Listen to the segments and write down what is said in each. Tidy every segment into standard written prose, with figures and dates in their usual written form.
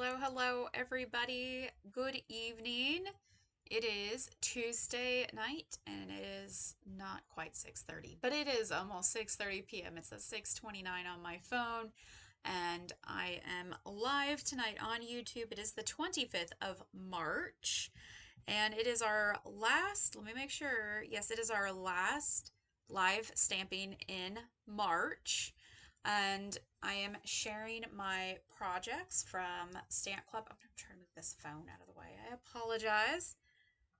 Hello, everybody. Good evening. It is Tuesday night, and it is not quite 6:30, but it is almost 6:30 p.m. It says 6:29 on my phone, and I am live tonight on YouTube. It is the 25th of March, and it is our last, let me make sure. Yes, it is our last live stamping in March. And I am sharing my projects from Stamp Club. I'm trying to move this phone out of the way. I apologize.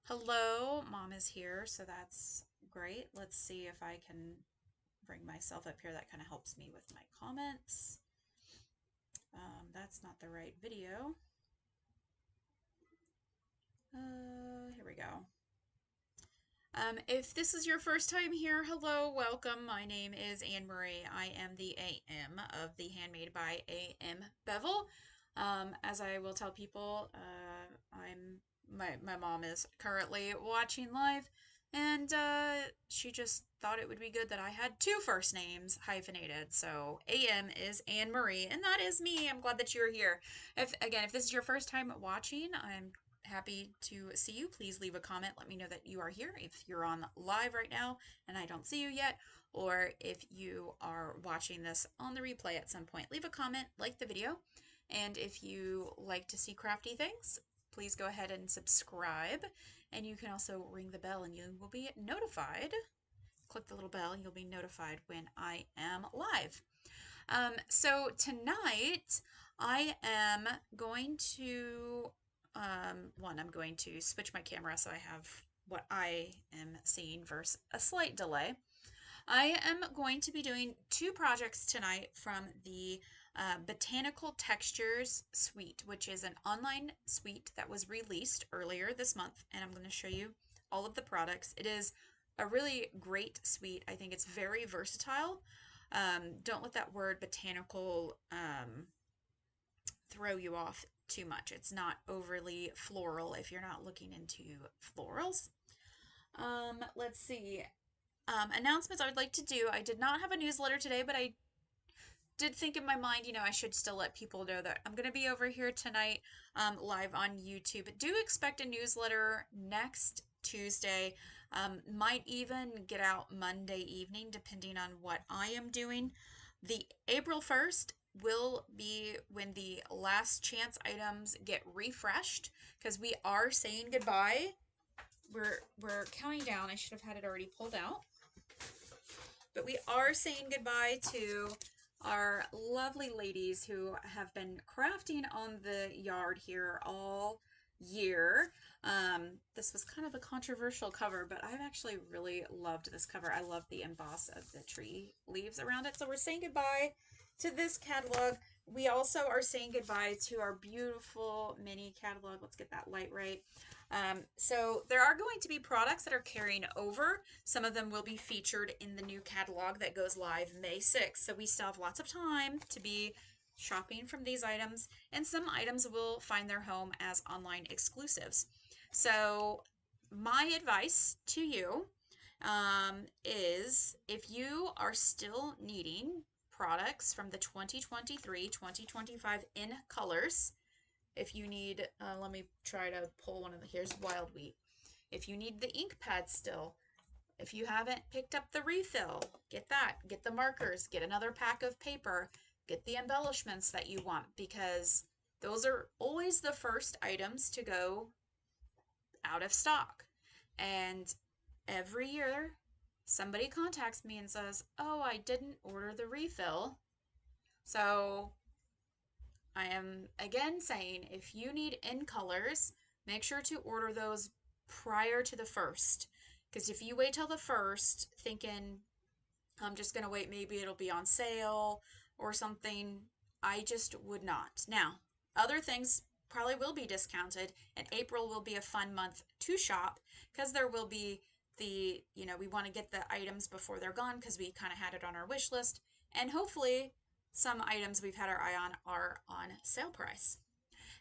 Hello, Mom is here, so that's great. Let's see if I can bring myself up here. That kind of helps me with my comments. That's not the right video. Here we go. If this is your first time here, hello, welcome. My name is Anne Marie. I am the AM of the Handmade by AM Bevel. As I will tell people, my mom is currently watching live, and she just thought it would be good that I had two first names hyphenated. So AM is Anne Marie, and that is me. I'm glad that you're here. If this is your first time watching, I'm happy to see you. Please leave a comment. Let me know that you are here if you're on live right now and I don't see you yet, or if you are watching this on the replay at some point. Leave a comment, like the video, and if you like to see crafty things, please go ahead and subscribe, and you can also ring the bell and you will be notified. Click the little bell and you'll be notified when I am live. So tonight I am going to I'm going to switch my camera so I have what I am seeing versus a slight delay. I am going to be doing two projects tonight from the Botanical Textures Suite, which is an online suite that was released earlier this month, and I'm going to show you all of the products. It is a really great suite. I think it's very versatile. Don't let that word botanical throw you off too much. It's not overly floral if you're not looking into florals. Let's see. Announcements I would like to do. I did not have a newsletter today, but I did think in my mind, I should still let people know that I'm going to be over here tonight live on YouTube. Do expect a newsletter next Tuesday. Might even get out Monday evening, depending on what I am doing. The April 1st will be when the last chance items get refreshed, because we are saying goodbye. We're counting down. I should have had it already pulled out. But we are saying goodbye to our lovely ladies who have been crafting on the yard here all year. This was kind of a controversial cover, but I've actually really loved this cover. I love the emboss of the tree leaves around it. So we're saying goodbye to this catalog. We also are saying goodbye to our beautiful mini catalog. Let's get that light right. So there are going to be products that are carrying over. Some of them will be featured in the new catalog that goes live May 6th. So we still have lots of time to be shopping from these items, and some items will find their home as online exclusives. So my advice to you is, if you are still needing products from the 2023-2025 in colors, if you need, let me try to pull one of the, here's Wild Wheat. If you need the ink pad still, if you haven't picked up the refill, get that. Get the markers, get another pack of paper, get the embellishments that you want, because those are always the first items to go out of stock. And every year, somebody contacts me and says, oh, I didn't order the refill. So I am again saying, if you need in colors, make sure to order those prior to the 1st. Because if you wait till the 1st thinking, I'm just going to wait, maybe it'll be on sale or something, I just would not. Now, other things probably will be discounted, and April will be a fun month to shop, because there will be the, we want to get the items before they're gone, because we kind of had it on our wish list, and hopefully some items we've had our eye on are on sale price.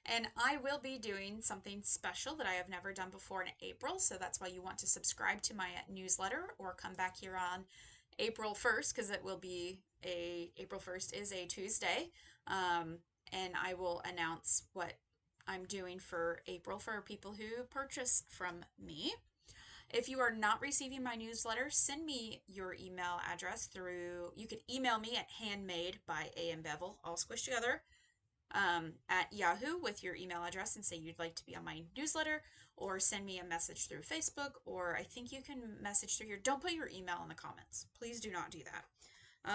And I will be doing something special that I have never done before in April, so that's why you want to subscribe to my newsletter or come back here on April 1st, because it will be April 1st is a Tuesday. and I will announce what I'm doing for April for people who purchase from me. If you are not receiving my newsletter, send me your email address through, you can email me at handmade by A.M. Bevel, all squished together, at Yahoo with your email address and say you'd like to be on my newsletter, or send me a message through Facebook, or I think you can message through here. Don't put your email in the comments. Please do not do that.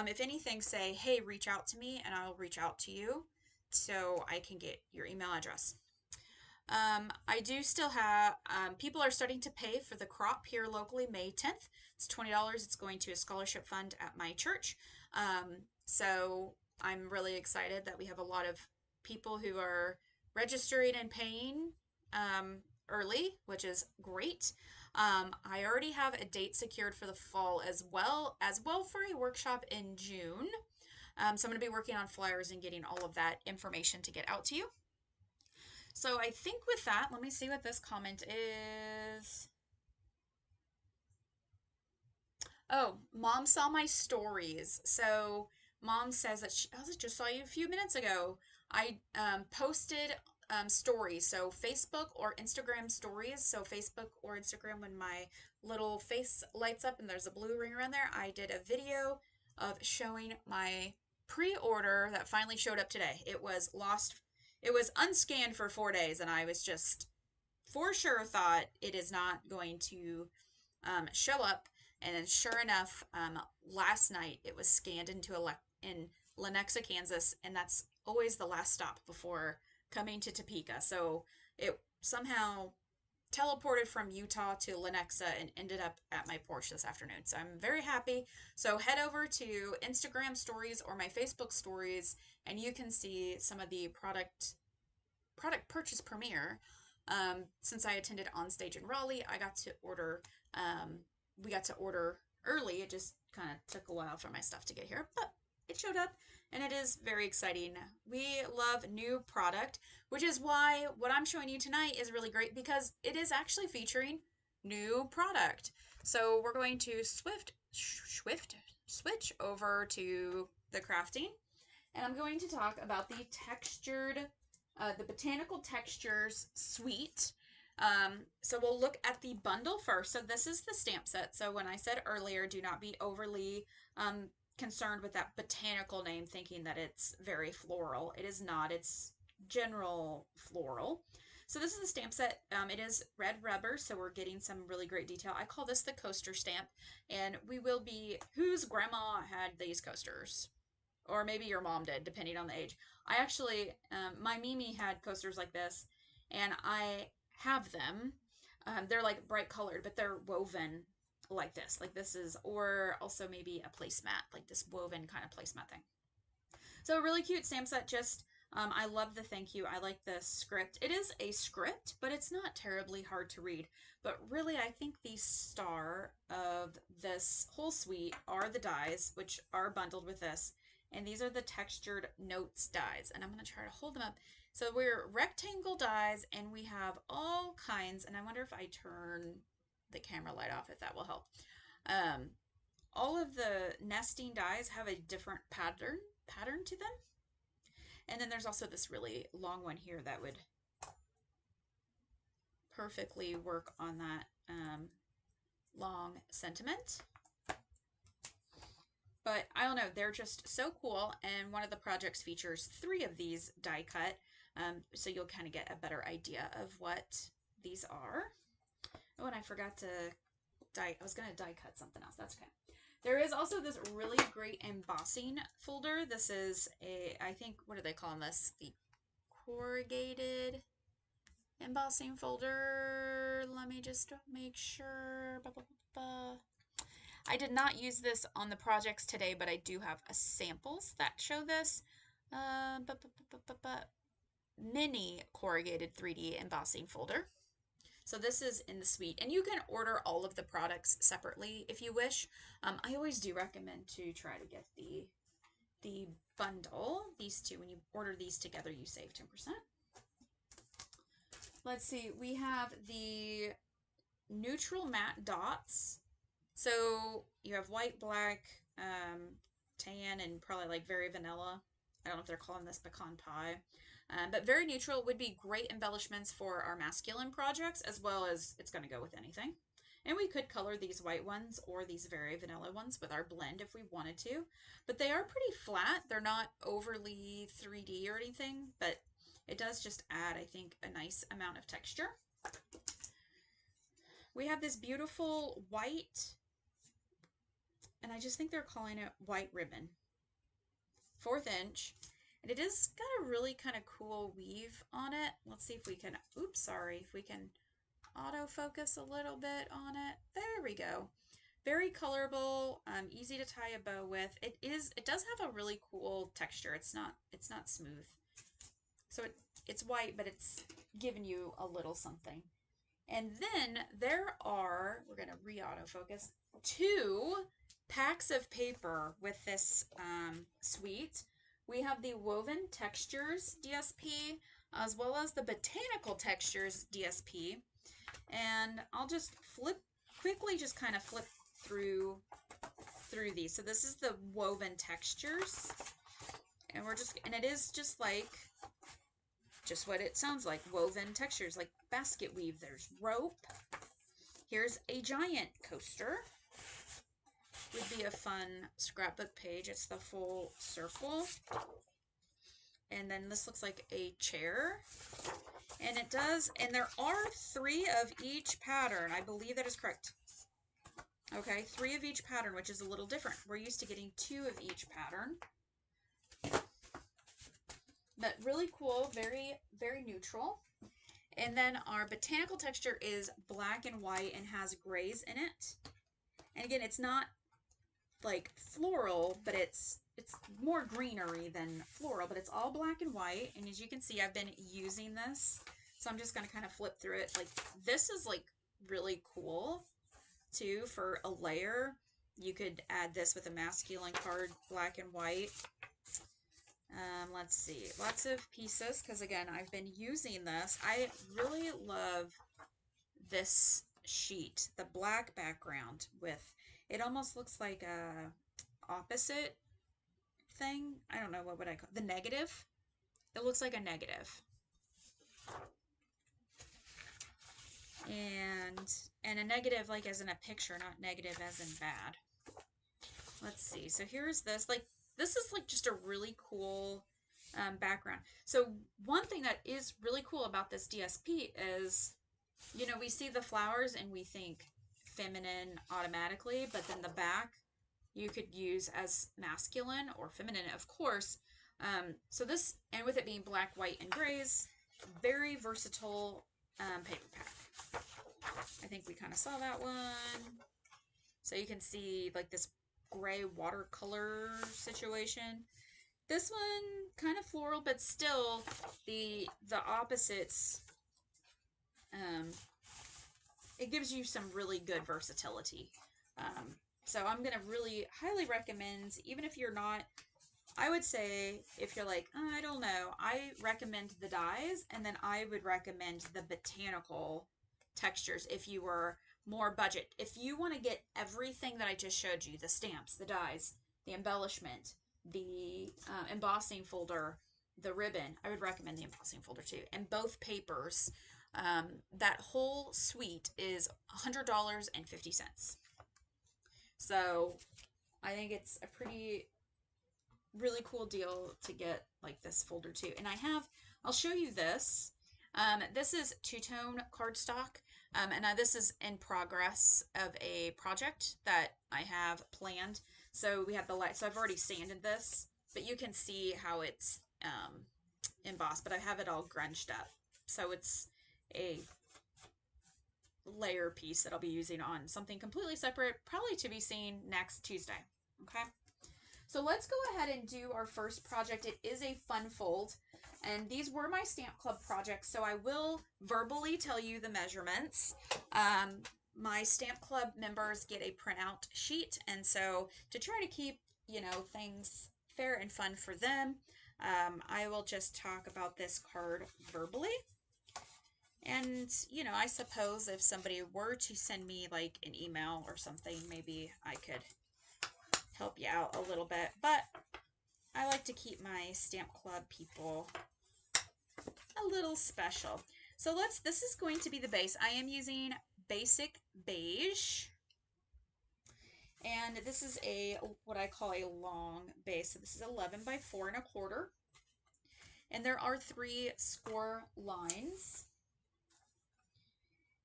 If anything, say, hey, reach out to me, and I'll reach out to you so I can get your email address. I do still have, people are starting to pay for the crop here locally May 10th. It's $20. It's going to a scholarship fund at my church. So I'm really excited that we have a lot of people who are registering and paying early, which is great. I already have a date secured for the fall as well for a workshop in June. So I'm going to be working on flyers and getting all of that information to get out to you. So I think with that, let me see what this comment is. Oh, Mom saw my stories. So Mom says that I just saw you a few minutes ago. I posted stories, so Facebook or Instagram stories. So Facebook or Instagram, when my little face lights up and there's a blue ring around there, I did a video of showing my pre-order that finally showed up today. It was lost. It was unscanned for 4 days, and I was just for sure thought it is not going to show up. And then, sure enough, last night it was scanned in Lenexa, Kansas, and that's always the last stop before coming to Topeka. So it somehow teleported from Utah to Lenexa and ended up at my porch this afternoon. So I'm very happy. So head over to Instagram stories or my Facebook stories, and you can see some of the product purchase premiere. Since I attended On Stage in Raleigh, I got to order. We got to order early. It just kind of took a while for my stuff to get here, but it showed up, and it is very exciting. We love new product, which is why what I'm showing you tonight is really great, because it is actually featuring new product. So we're going to switch over to the crafting, and I'm going to talk about the Botanical Textures Suite. So we'll look at the bundle first. So this is the stamp set. So when I said earlier, do not be overly concerned with that botanical name, thinking that it's very floral. It is not. It's general floral. So this is the stamp set. It is red rubber, so we're getting some really great detail. I call this the coaster stamp, and we will be, whose grandma had these coasters? Or maybe your mom did, depending on the age. I actually, my Mimi had coasters like this, and I have them. They're like bright colored, but they're woven like this. Like this is, or also maybe a placemat, like this woven kind of placemat thing. So a really cute stamp set. Just, I love the thank you. I like the script. It is a script, but it's not terribly hard to read. But really, I think the star of this whole suite are the dies, which are bundled with this. And these are the textured notes dies. And I'm going to try to hold them up. So we're rectangle dies, and we have all kinds. And I wonder if I turn the camera light off, if that will help. All of the nesting dies have a different pattern to them. And then there's also this really long one here that would perfectly work on that long sentiment. But I don't know, they're just so cool. And one of the projects features 3 of these die cut. So you'll kind of get a better idea of what these are. Oh, and I forgot to I was going to die cut something else. That's okay. There is also this really great embossing folder. This is I think, what are they calling this? The corrugated embossing folder. Let me just make sure. I did not use this on the projects today, but I do have samples that show this. Mini corrugated 3D embossing folder. So this is in the suite, and you can order all of the products separately if you wish. I always do recommend to try to get the bundle. These two, when you order these together, you save 10%. Let's see, we have the neutral matte dots. So you have white, black, tan, and probably like very vanilla I don't know if they're calling this pecan pie. But very neutral, would be great embellishments for our masculine projects, as well as it's going to go with anything. And we could color these white ones or these very vanilla ones with our blend if we wanted to. But they are pretty flat. They're not overly 3D or anything, but it does just add, I think, a nice amount of texture. We have this beautiful white, and I just think they're calling it white ribbon. 4th inch. And it is got a really kind of cool weave on it. Let's see if we can, oops, sorry, if we can autofocus a little bit on it. There we go. Very colorable, easy to tie a bow with. It does have a really cool texture. It's not smooth. So it's white, but it's giving you a little something. And then there are, we're going to re-autofocus, 2 packs of paper with this suite. We have the Woven Textures DSP as well as the Botanical Textures DSP. And I'll just quickly just kind of flip through these. So this is the Woven Textures. And it is just what it sounds like, woven textures, like basket weave. There's rope. Here's a giant coaster. Would be a fun scrapbook page. It's the full circle. And then this looks like a chair. And it does, and there are 3 of each pattern. I believe that is correct. Okay, 3 of each pattern, which is a little different. We're used to getting 2 of each pattern. But really cool, very, very neutral. And then our botanical texture is black and white and has grays in it. And again, it's not like floral, but it's more greenery than floral, but it's all black and white. And as you can see, I've been using this. So I'm just going to kind of flip through it. Like, this is like really cool too for a layer. You could add this with a masculine card, black and white. Let's see, lots of pieces, because again, I've been using this. I really love this sheet, the black background with, it almost looks like a opposite thing. I don't know, what would I call it? The negative. It looks like a negative. And a negative like as in a picture, not negative as in bad. Let's see. So here's this. Like, this is like just a really cool background. So one thing that is really cool about this DSP is, you know, we see the flowers and we think feminine automatically, but then the back you could use as masculine or feminine, of course. So this, and with it being black, white, and grays, very versatile paper pack. I think we kind of saw that one. So you can see like this gray watercolor situation. This one kind of floral, but still the opposites. It gives you some really good versatility. So I'm gonna really highly recommend, even if you're not, I would say if you're like, oh, I don't know, I recommend the dyes, and then I would recommend the botanical textures if you were more budget. If you want to get everything that I just showed you, the stamps, the dyes, the embellishment, the embossing folder, the ribbon, I would recommend the embossing folder too. And both papers, that whole suite is $100.50. So I think it's a really cool deal to get like this folder too. And I'll show you this. This is two-tone cardstock, and this is in progress of a project that I have planned. So we have the light. So I've already sanded this, but you can see how it's embossed. But I have it all grunged up, so it's a layer piece that I'll be using on something completely separate, probably to be seen next Tuesday. Okay. So let's go ahead and do our first project. It is a fun fold, and these were my Stamp Club projects, so I will verbally tell you the measurements. My Stamp Club members get a printout sheet, and so to try to keep, you know, things fair and fun for them, I will just talk about this card verbally. And, you know, I suppose if somebody were to send me like an email or something, maybe I could help you out a little bit. But I like to keep my Stamp Club people a little special. So this is going to be the base. I am using Basic Beige. And this is what I call a long base. So this is 11 by 4 1/4. And there are 3 score lines.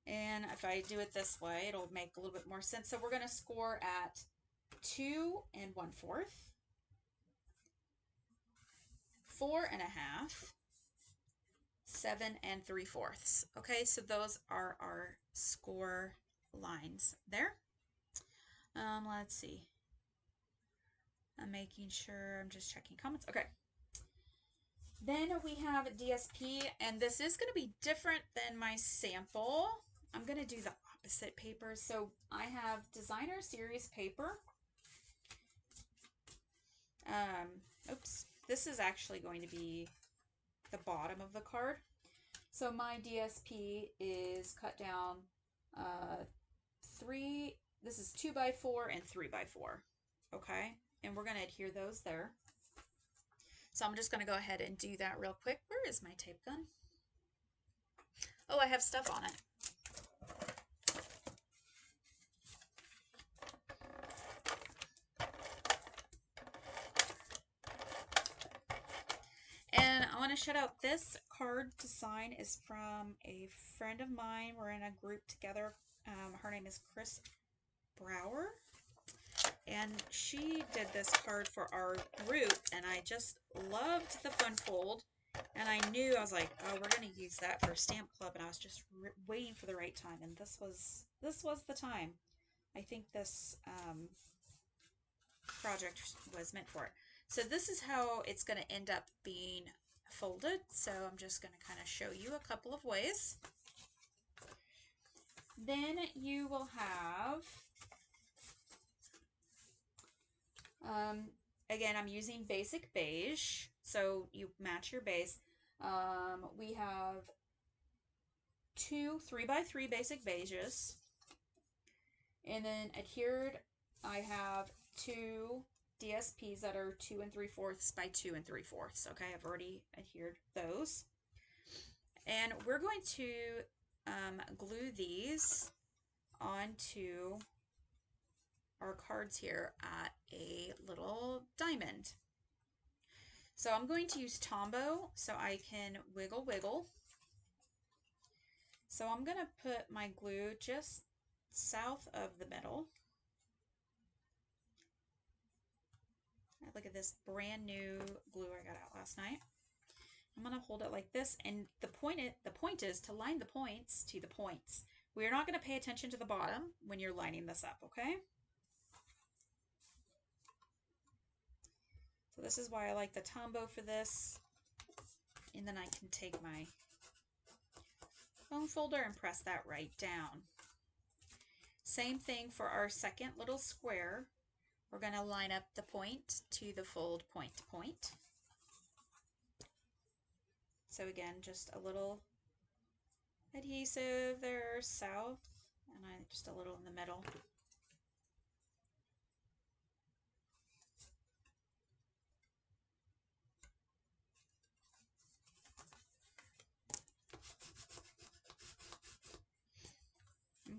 And if I do it this way, it'll make a little bit more sense. So we're going to score at 2 1/4, 4 1/2, 7 3/4. Okay, so those are our score lines there. Let's see. I'm making sure, I'm just checking comments. Okay. Then we have DSP, and this is going to be different than my sample. I'm going to do the opposite paper. So I have Designer Series paper. Oops, this is actually going to be the bottom of the card. So my DSP is cut down this is 2 by 4 and 3 by 4. Okay, and we're going to adhere those there. So I'm just going to go ahead and do that real quick. Where is my tape gun? Oh, I have stuff on it. And I want to shout out, this card design is from a friend of mine. We're in a group together. Her name is Chris Brower. And she did this card for our group, and I just loved the fun fold. And I was like, oh, we're going to use that for Stamp Club, and I was just waiting for the right time, and this was the time. I think this project was meant for it. So this is how it's going to end up being folded. So I'm just going to kind of show you a couple of ways. Then you will have, again, I'm using Basic Beige, so you match your base. We have 2 3 by 3 Basic Beiges, and then adhered, I have 2 DSPs that are 2 3/4 by 2 3/4. Okay, I've already adhered those. And we're going to glue these onto our cards here at a little diamond. So I'm going to use Tombow so I can wiggle wiggle. So I'm going to put my glue just south of the middle. Look at this brand new glue I got out last night. I'm going to hold it like this, and the point is to line the points to the points. We're not going to pay attention to the bottom when you're lining this up, okay? So this is why I like the Tombow for this. And then I can take my foam folder and press that right down. Same thing for our second little square. We're going to line up the point to the fold, point to point. So again, just a little adhesive there south, and just a little in the middle.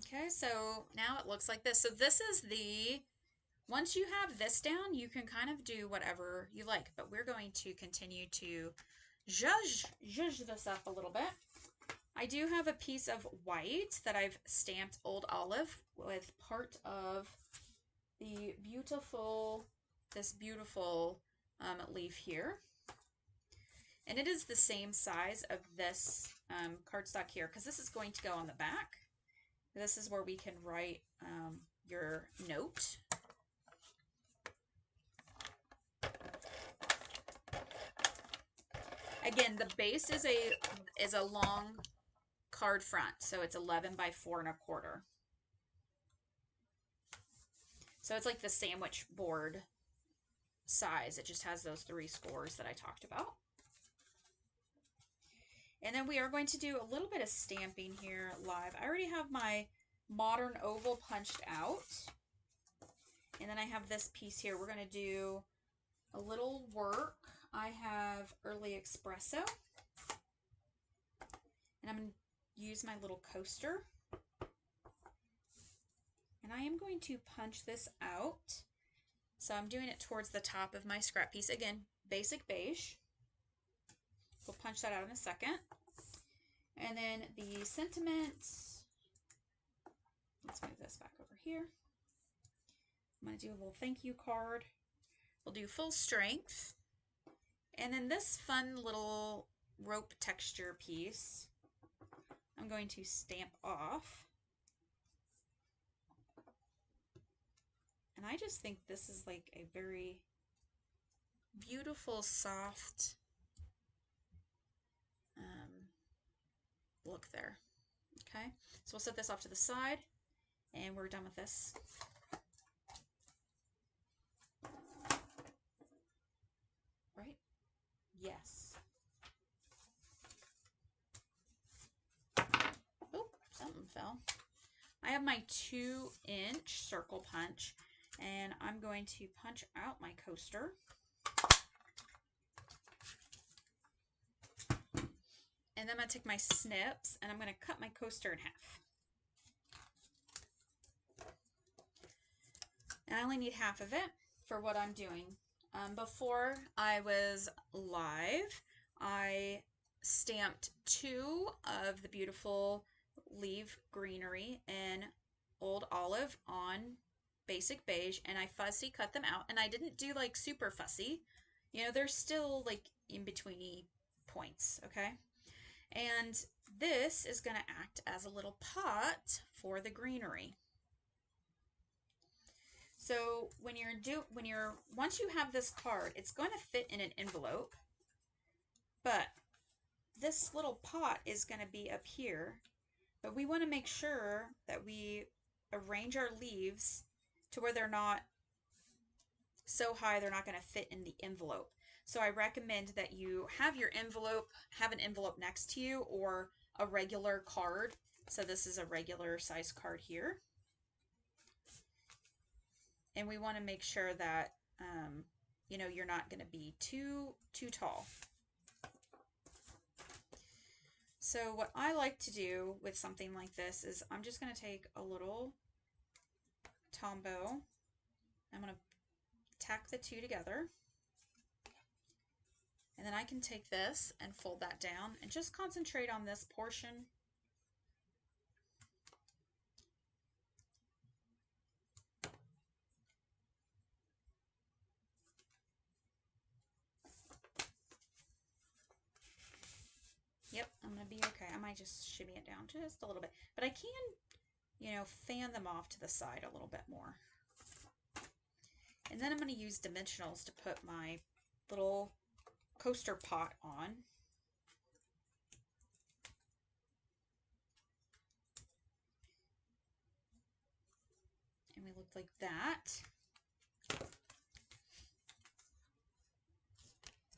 Okay, so now it looks like this. So this is once you have this down, you can kind of do whatever you like, but we're going to continue to zhuzh this up a little bit. I do have a piece of white that I've stamped Old Olive with part of the this beautiful leaf here. And it is the same size of this cardstock here, because this is going to go on the back. This is where we can write your note. Again, the base is a long card front, so it's 11 by 4 1/4. So it's like the sandwich board size. It just has those 3 scores that I talked about. And then we are going to do a little bit of stamping here live. I already have my modern oval punched out. And then I have this piece here. We're going to do a little work. I have early espresso, and I'm going to use my little coaster, and I am going to punch this out. So I'm doing it towards the top of my scrap piece. Again, basic beige. We'll punch that out in a second. And then the sentiment, let's move this back over here. I'm going to do a little thank you card. We'll do full strength. And then this fun little rope texture piece, I'm going to stamp off. And I just think this is like a very beautiful, soft look there. Okay, so we'll set this off to the side, and we're done with this. Right? Yes. Oh, something fell. I have my 2-inch circle punch, and I'm going to punch out my coaster. And then I'm going to take my snips, and I'm going to cut my coaster in half. And I only need half of it for what I'm doing. Before I was live, I stamped 2 of the beautiful leaf greenery in Old Olive on basic beige, and I fussy cut them out, and I didn't do like super fussy. You know, they're still like in betweeny points, okay? And this is going to act as a little pot for the greenery. So once you have this card, it's going to fit in an envelope, but this little pot is going to be up here. But we want to make sure that we arrange our leaves to where they're not so high they're not going to fit in the envelope. So I recommend that you have an envelope next to you, or a regular card. So this is a regular size card here. And we want to make sure that, you know, you're not going to be too tall. So what I like to do with something like this is I'm just going to take a little Tombow. I'm going to tack the 2 together. And then I can take this and fold that down and just concentrate on this portion. Yep, I'm going to be okay. I might just shimmy it down just a little bit. But I can, you know, fan them off to the side a little bit more. And then I'm going to use dimensionals to put my little coaster pot on. And we look like that.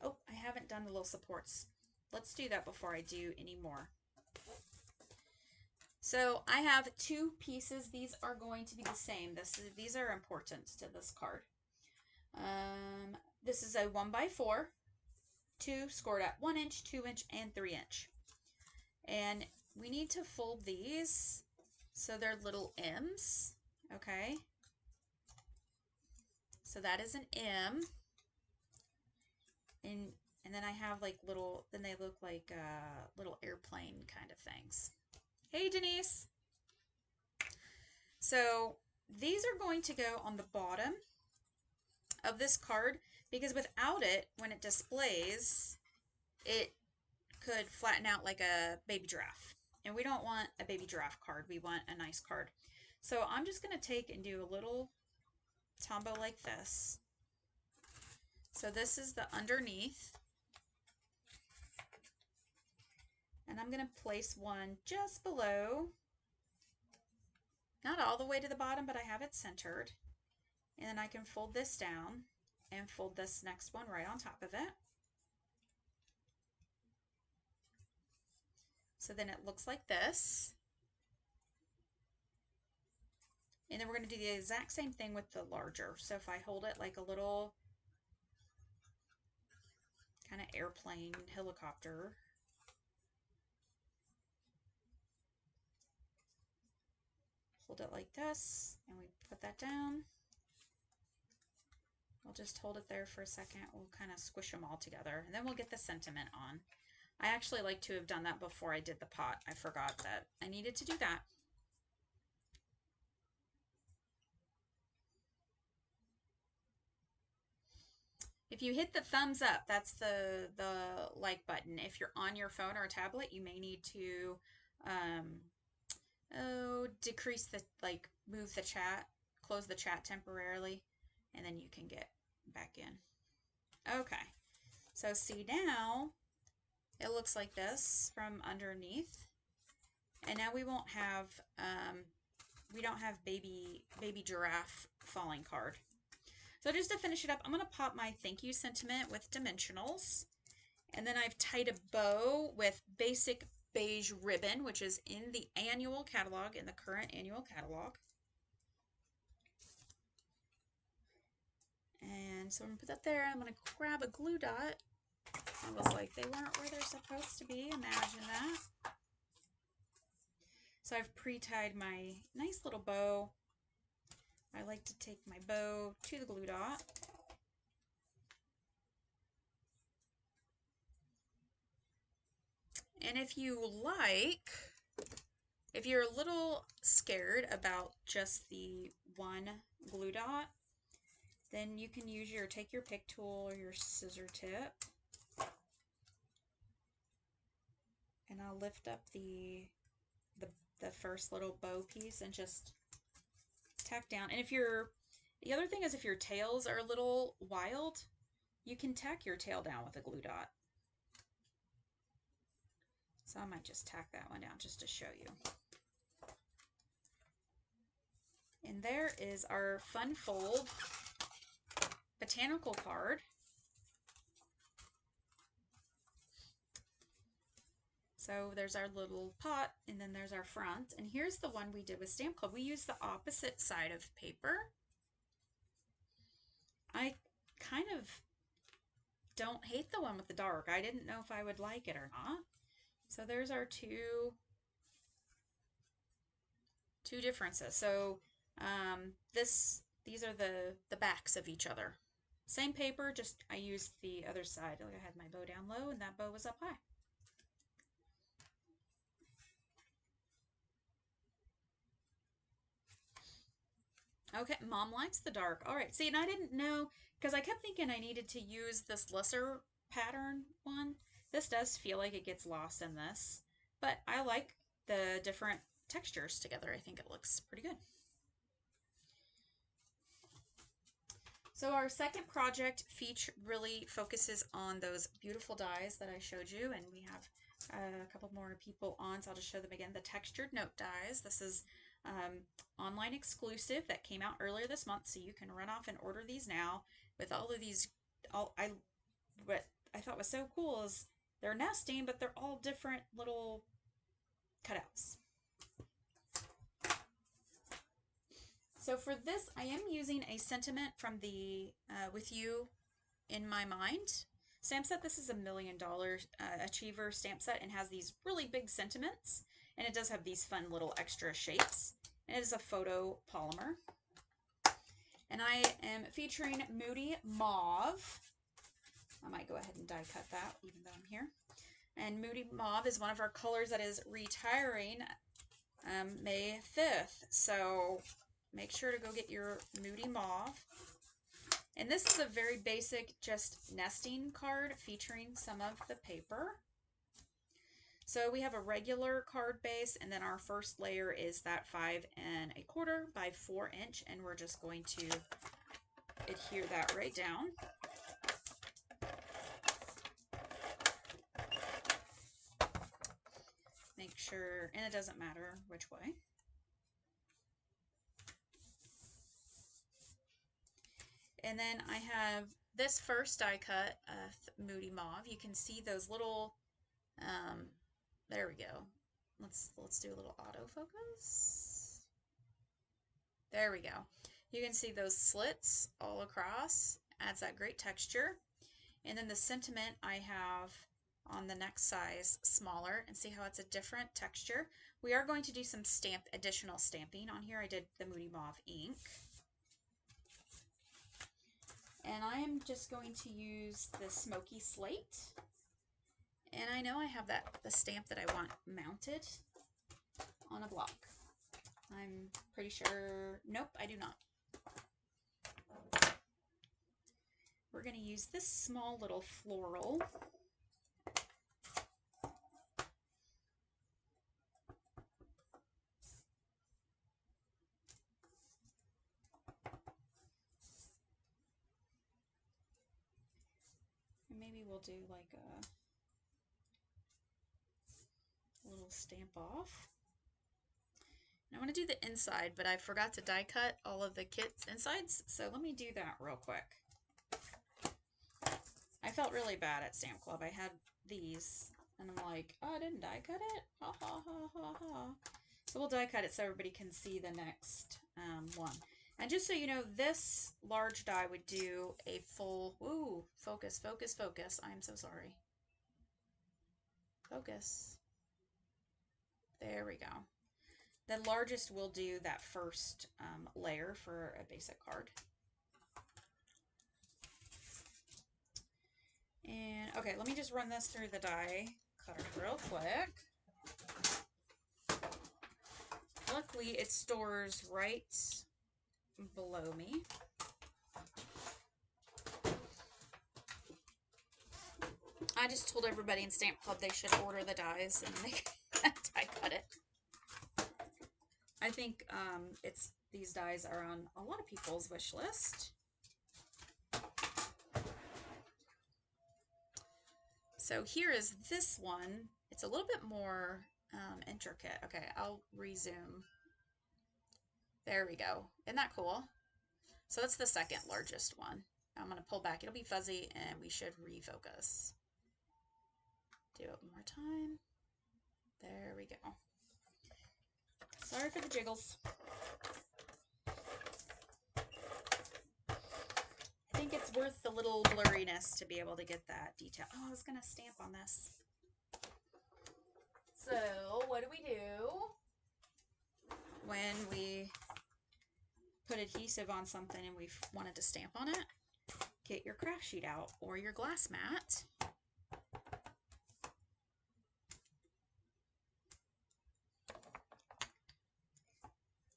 Oh, I haven't done the little supports. Let's do that before I do any more. So I have 2 pieces. These are going to be the same. These are important to this card. This is a 1x4, 2 scored at 1 inch, 2 inch, and 3 inch. And we need to fold these so they're little M's, okay? So that is an M. And then I have like then they look like little airplane kind of things. Hey, Denise. So these are going to go on the bottom of this card, because without it, when it displays, it could flatten out like a baby giraffe. And we don't want a baby giraffe card. We want a nice card. So I'm just going to take and do a little Tombow like this. So this is the underneath. And I'm going to place one just below. Not all the way to the bottom, but I have it centered. And then I can fold this down and fold this next one right on top of it. So then it looks like this. And then we're going to do the exact same thing with the larger. So if I hold it like a little airplane, helicopter. Hold it like this, and we put that down. We'll just hold it there for a second. We'll kind of squish them all together, and then we'll get the sentiment on. I actually like to have done that before I did the pot. I forgot that I needed to do that. If you hit the thumbs up, that's the like button. If you're on your phone or a tablet, you may need to decrease the, like, move the chat, close the chat temporarily, and then you can get back in. Okay, so see now it looks like this from underneath, and now we won't have we don't have baby giraffe falling card. So just to finish it up, I'm going to pop my thank you sentiment with dimensionals, and then I've tied a bow with basic beige ribbon, which is in the annual catalog, in the current annual catalog. And so I'm going to put that there. I'm going to grab a glue dot. It was like they weren't where they're supposed to be. Imagine that. So I've pre-tied my nice little bow. I like to take my bow to the glue dot. And if you like, if you're a little scared about just the one glue dot, then you can use take your pick tool or your scissor tip, and I'll lift up the first little bow piece and just tack down. And the other thing is, if your tails are a little wild, you can tack your tail down with a glue dot. So I might just tack that one down just to show you. And there is our Fun Fold botanical card. So there's our little pot, and then there's our front. And here's the one we did with Stamp Club. We used the opposite side of paper. I kind of don't hate the one with the dark. I didn't know if I would like it or not. So there's our two differences. So these are the backs of each other. Same paper, just I used the other side. Like I had my bow down low and that bow was up high. Okay, Mom likes the dark. All right, see, and I didn't know, because I kept thinking I needed to use this lesser pattern one. This does feel like it gets lost in this, but I like the different textures together. I think it looks pretty good. So our second project really focuses on those beautiful dies that I showed you, and we have a couple more people on, so I'll just show them again. The textured note dies. This is online exclusive that came out earlier this month, so you can run off and order these now. With all of these, what I thought was so cool is they're nesting, but they're all different little cutouts. So for this, I am using a sentiment from the With You in My Mind stamp set. This is $1 Million Achiever stamp set and has these really big sentiments. And it does have these fun little extra shapes. And it is a photo polymer. And I am featuring Moody Mauve. I might go ahead and die cut that even though I'm here. And Moody Mauve is one of our colors that is retiring May 5th. So make sure to go get your Moody Mauve. And this is a very basic, just nesting card featuring some of the paper. So we have a regular card base, and then our first layer is that 5 1/4 by 4 inch, and we're just going to adhere that right down. Make sure, and it doesn't matter which way. And then I have this first die cut, Moody Mauve. You can see those little, there we go. Let's do a little autofocus. There we go. You can see those slits all across. Adds that great texture. And then the sentiment I have on the next size smaller, and see how it's a different texture. We are going to do some additional stamping on here. I did the Moody Mauve ink. And I am just going to use the Smoky Slate. And I know I have the stamp that I want mounted on a block. I'm pretty sure, nope, I do not. We're going to use this small little floral. And maybe we'll do like a little stamp off. And I want to do the inside, but I forgot to die cut all of the kit's insides, so let me do that real quick. I felt really bad at Stamp Club. I had these, and I'm like, oh, I didn't die cut it? Ha ha ha ha ha. So we'll die cut it so everybody can see the next one. And just so you know, this large die would do a full, ooh, focus, focus, focus. I'm so sorry. Focus. There we go. The largest will do that first layer for a basic card. And okay, let me just run this through the die cutter real quick. Luckily, it stores right below me. I just told everybody in Stamp Club they should order the dies and they can die cut it. I think these dies are on a lot of people's wish list. So here is this one. It's a little bit more intricate. Okay, I'll resume. There we go. Isn't that cool? So that's the second largest one. I'm going to pull back. It'll be fuzzy and we should refocus. Do it one more time. There we go. Sorry for the jiggles. I think it's worth the little blurriness to be able to get that detail. Oh, I was going to stamp on this. So what do we do when we put adhesive on something and we wanted to stamp on it? Get your craft sheet out or your glass mat.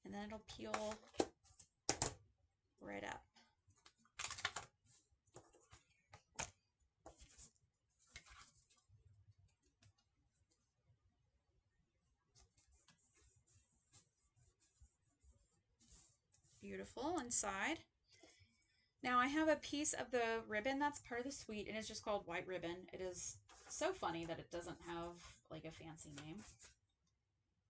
And then it'll peel right up. Beautiful inside. Now I have a piece of the ribbon that's part of the suite and it's just called white ribbon. It is so funny that it doesn't have like a fancy name.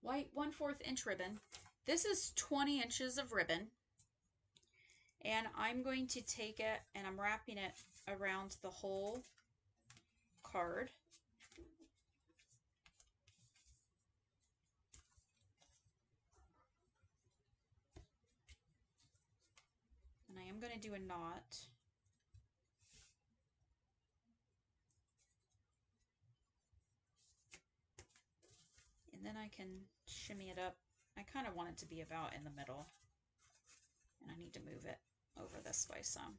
White 1/4 inch ribbon. This is 20 inches of ribbon. And I'm going to take it and I'm wrapping it around the whole card. And I am going to do a knot. And then I can shimmy it up. I kind of want it to be about in the middle. And I need to move it over this way some.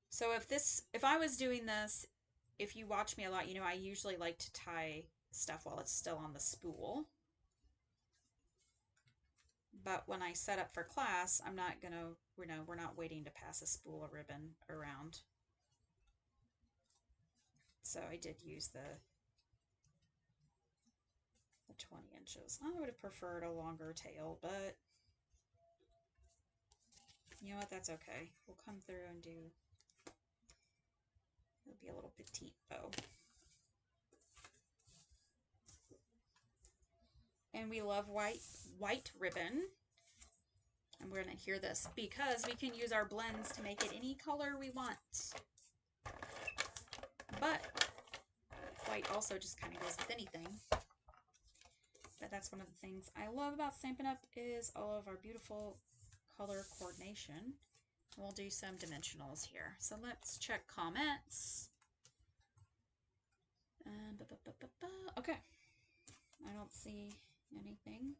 So if I was doing this, if you watch me a lot, you know I usually like to tie stuff while it's still on the spool. But when I set up for class, I'm not gonna, we're not waiting to pass a spool of ribbon around. So I did use the 20 inches. I would have preferred a longer tail, but you know what, that's okay. We'll come through and do, it'll be a little petite bow. And we love white ribbon. And we're going to hear this because we can use our blends to make it any color we want. But white also just kind of goes with anything. But that's one of the things I love about Stampin' Up! Is all of our beautiful color coordination. We'll do some dimensionals here. So let's check comments. Okay. I don't see anything.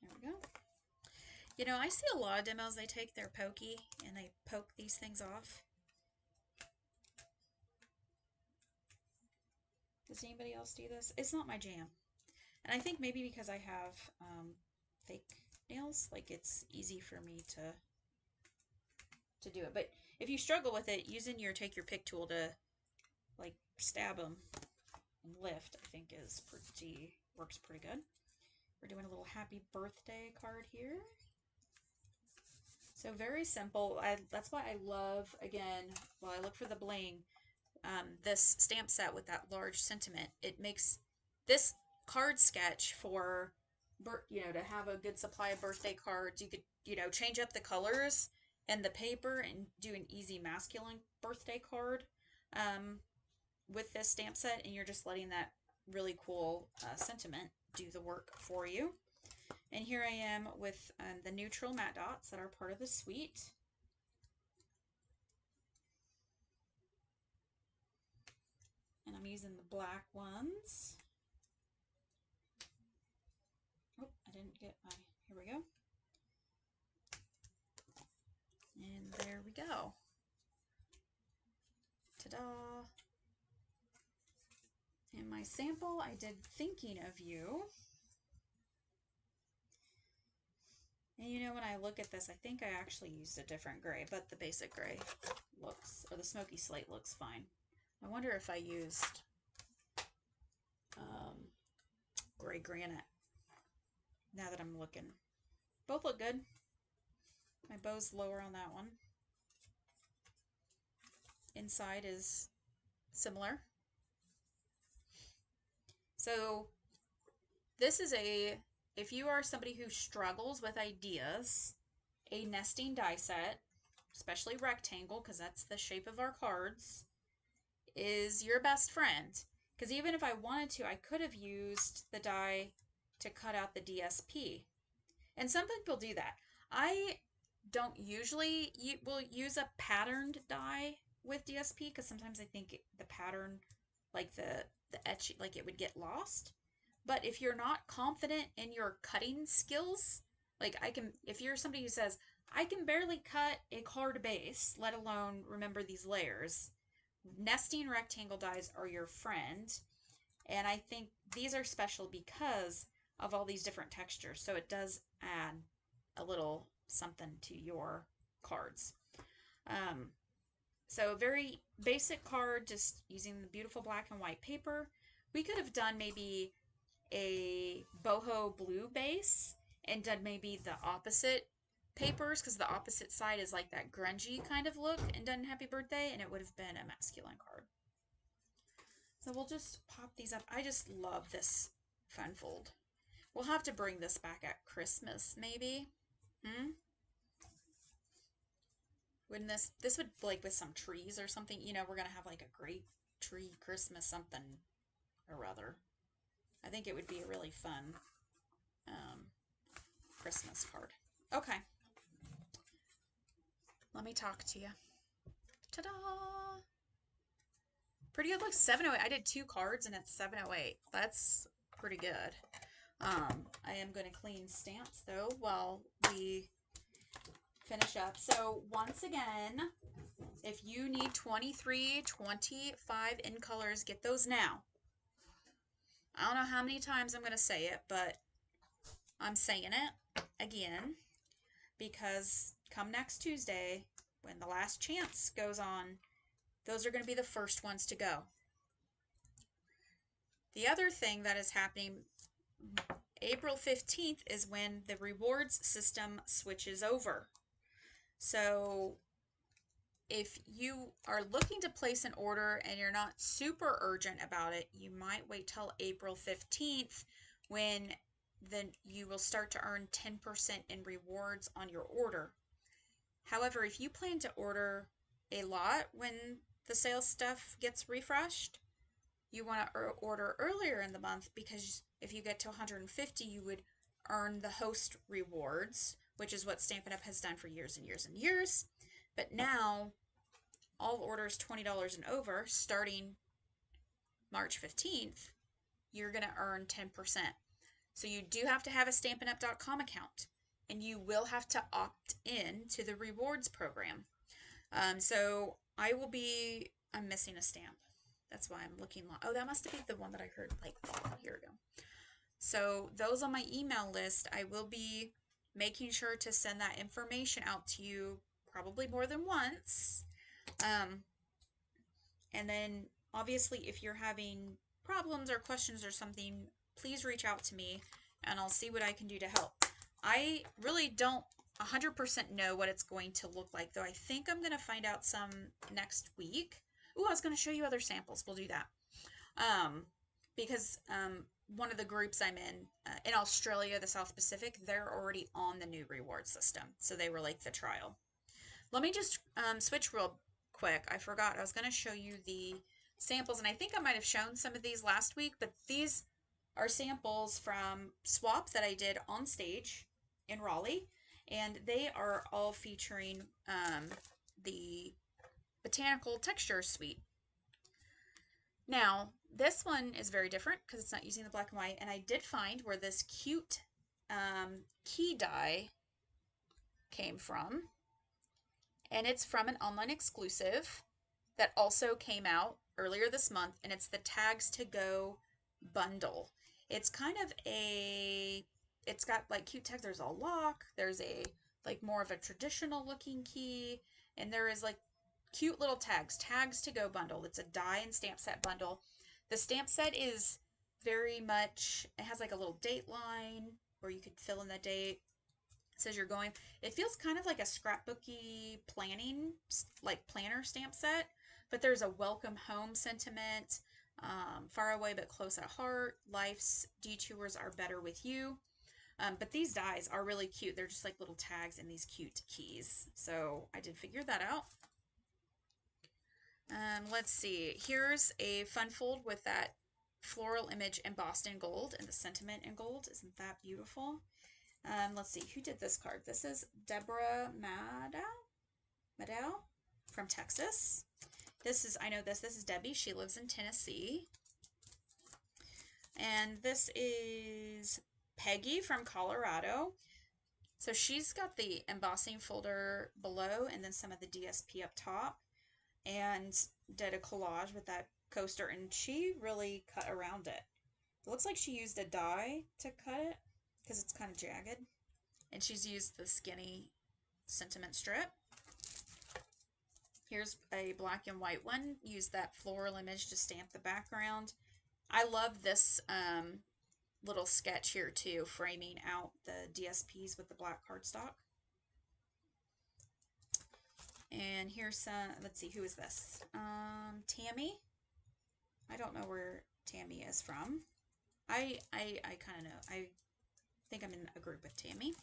There we go. You know, I see a lot of demos, they take their pokey and they poke these things off. Does anybody else do this? It's not my jam. And I think maybe because I have fake nails, like it's easy for me to do it. But if you struggle with it, using your take your pick tool to like stab them and lift, I think works pretty good. We're doing a little happy birthday card here. So very simple. That's why I love, again, while I look for the bling, this stamp set with that large sentiment. It makes this card sketch for, to have a good supply of birthday cards. You could, change up the colors and the paper and do an easy masculine birthday card with this stamp set, and you're just letting that really cool sentiment do the work for you. And here I am with the neutral matte dots that are part of the suite. And I'm using the black ones. Oh, I didn't get my, here we go. And there we go. Ta-da! And my sample, I did Thinking of You. And when I look at this, I think I actually used a different gray, but the basic gray looks, or the smoky slate looks fine. I wonder if I used gray granite, now that I'm looking. Both look good. My bow's lower on that one. Inside is similar. So this is if you are somebody who struggles with ideas, a nesting die set, especially rectangle, because that's the shape of our cards, is your best friend. Because even if I wanted to, I could have used the die to cut out the DSP. And some people do that. I don't usually will use a patterned die with DSP, because sometimes I think the pattern, like the etch, like it would get lost. But if you're not confident in your cutting skills, like if you're somebody who says, I can barely cut a card base, let alone remember these layers, nesting rectangle dies are your friend. And I think these are special because of all these different textures. So it does add a little something to your cards. So a very basic card, just using the beautiful black and white paper. We could have done maybe a boho blue base and done maybe the opposite papers, because the opposite side is like that grungy kind of look, and done happy birthday, and it would have been a masculine card. So we'll just pop these up. I just love this fun fold. We'll have to bring this back at Christmas, maybe. Wouldn't this would, like, with some trees or something, we're gonna have like a great tree Christmas something or other. I think it would be a really fun Christmas card. Okay. Let me talk to you. Ta-da! Pretty good. Look, 708. I did 2 cards and it's 708. That's pretty good. I am going to clean stamps though while we finish up. So once again, if you need 23, 25 in colors, get those now. I don't know how many times I'm going to say it, but I'm saying it again, because come next Tuesday, when the last chance goes on, those are going to be the first ones to go. The other thing that is happening, April 15th, is when the rewards system switches over. So if you are looking to place an order and you're not super urgent about it, you might wait till April 15th, when then you will start to earn 10% in rewards on your order. However, if you plan to order a lot when the sales stuff gets refreshed, you want to order earlier in the month, because if you get to 150, you would earn the host rewards, which is what Stampin' Up! Has done for years and years and years. But now, all orders $20 and over, starting March 15th, you're going to earn 10%. So you do have to have a StampinUp.com account, and you will have to opt in to the rewards program. So I will be, I'm missing a stamp. That's why I'm looking. Oh, that must be the one that I heard, like, here we go. So those on my email list, I will be making sure to send that information out to you probably more than once. And then obviously if you're having problems or questions or something, please reach out to me and I'll see what I can do to help. I really don't 100% know what it's going to look like, though I think I'm going to find out some next week. Ooh, I was going to show you other samples. We'll do that. Because one of the groups I'm in Australia, the South Pacific, they're already on the new reward system. So they were like the trial. Let me just switch real quick. I forgot. I was going to show you the samples, and I think I might have shown some of these last week, but these are samples from swap that I did on stage in Raleigh, and they are all featuring the Botanical Textures Suite. Now, this one is very different because it's not using the black and white, and I did find where this cute key die came from, and it's from an online exclusive that also came out earlier this month, and it's the Tags to Go bundle. It's kind of it's got like cute tags. There's a lock, there's a like more of a traditional looking key, and there is like cute little tags to go bundle. It's a die and stamp set bundle. The stamp set is very much, it has like a little date line where you could fill in the date. It says you're going, it feels kind of like a scrapbooky planning, like planner stamp set, but there's a welcome home sentiment, far away but close at heart, life's detours are better with you. But these dies are really cute. They're just like little tags and these cute keys. So I did figure that out. Let's see. Here's a fun fold with that floral image embossed in gold and the sentiment in gold. Isn't that beautiful? Let's see. Who did this card? This is Deborah Maddow from Texas. I know this. This is Debbie. She lives in Tennessee. And this is Peggy from Colorado. So she's got the embossing folder below and then some of the DSP up top, and did a collage with that coaster, and she really cut around it. It looks like she used a die to cut it because it's kind of jagged, and she's used the skinny sentiment strip. Here's a black and white one. Use that floral image to stamp the background. I love this little sketch here too, framing out the DSPs with the black cardstock. And here's some, let's see, who is this? Tammy. I don't know where Tammy is from. I kind of know. I think I'm in a group with Tammy.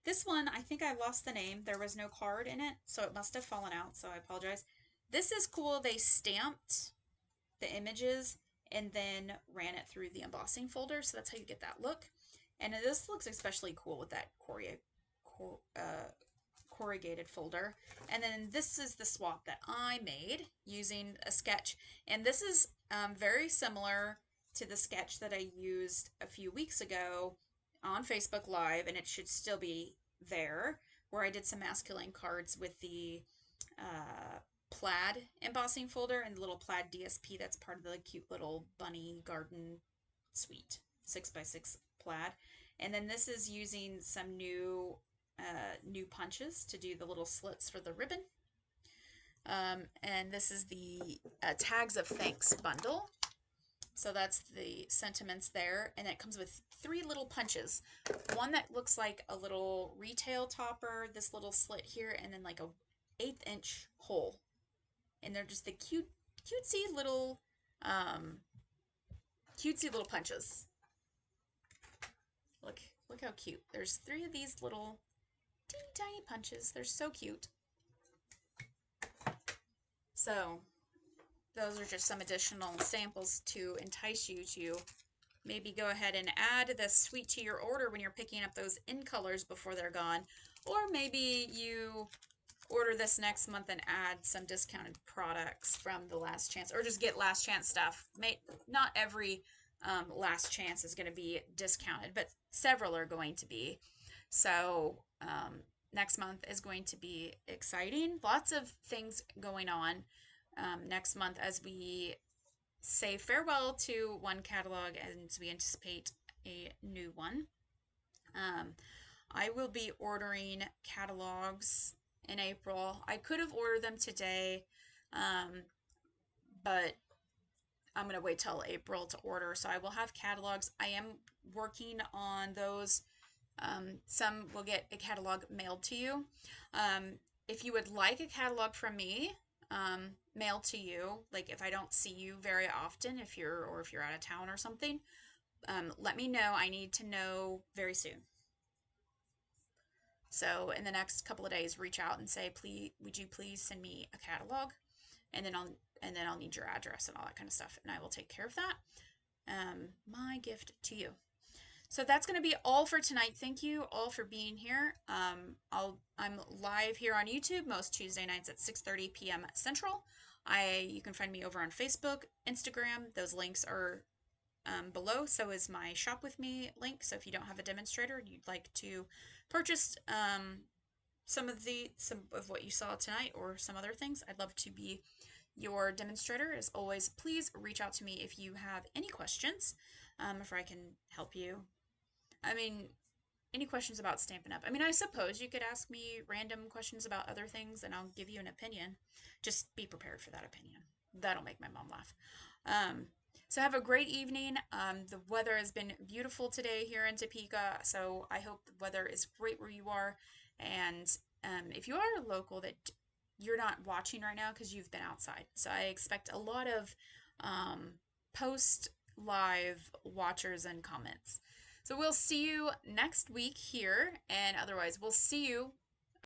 This one, I think I lost the name. There was no card in it, so it must have fallen out, so I apologize. This is cool. They stamped the images and then ran it through the embossing folder, so that's how you get that look. And this looks especially cool with that corrugated folder. And then this is the swap that I made using a sketch, and this is very similar to the sketch that I used a few weeks ago on Facebook Live, and it should still be there, where I did some masculine cards with the plaid embossing folder and the little plaid DSP that's part of the cute little bunny garden suite, 6x6 plaid. And then this is using some new punches to do the little slits for the ribbon. And this is the Tags of Thanks bundle. So that's the sentiments there, and it comes with 3 little punches. One that looks like a little retail topper, this little slit here, and then like a 1/8 inch hole. And they're just the cutesy little punches. Look how cute. There's 3 of these little teeny tiny punches. They're so cute. So those are just some additional samples to entice you to maybe go ahead and add the suite to your order when you're picking up those in colors before they're gone. Or maybe you order this next month and add some discounted products from the last chance, or just get last chance stuff. Not every last chance is going to be discounted, but several are going to be. So next month is going to be exciting. Lots of things going on next month as we say farewell to one catalog and we anticipate a new one. Um, I will be ordering catalogs in April. I could have ordered them today, but I'm going to wait till April to order. So I will have catalogs. I am working on those. Some will get a catalog mailed to you. If you would like a catalog from me, mailed to you, like if I don't see you very often, if you're out of town or something, let me know. I need to know very soon. So in the next couple of days, reach out and say, please, would you please send me a catalog? And then I'll need your address and all that kind of stuff, and I will take care of that. My gift to you. So that's going to be all for tonight. Thank you all for being here. I'm live here on YouTube most Tuesday nights at 6:30 p.m. Central. You can find me over on Facebook, Instagram. Those links are below. So is my Shop With Me link. So if you don't have a demonstrator and you'd like to purchase some of what you saw tonight or some other things, I'd love to be your demonstrator. As always, please reach out to me if you have any questions, if I can help you. I mean, any questions about Stampin' Up? I mean, I suppose you could ask me random questions about other things and I'll give you an opinion. Just be prepared for that opinion. That'll make my mom laugh. So have a great evening. The weather has been beautiful today here in Topeka, so I hope the weather is great where you are. And if you are local that you're not watching right now because you've been outside, so I expect a lot of post live watchers and comments. So we'll see you next week here, and otherwise we'll see you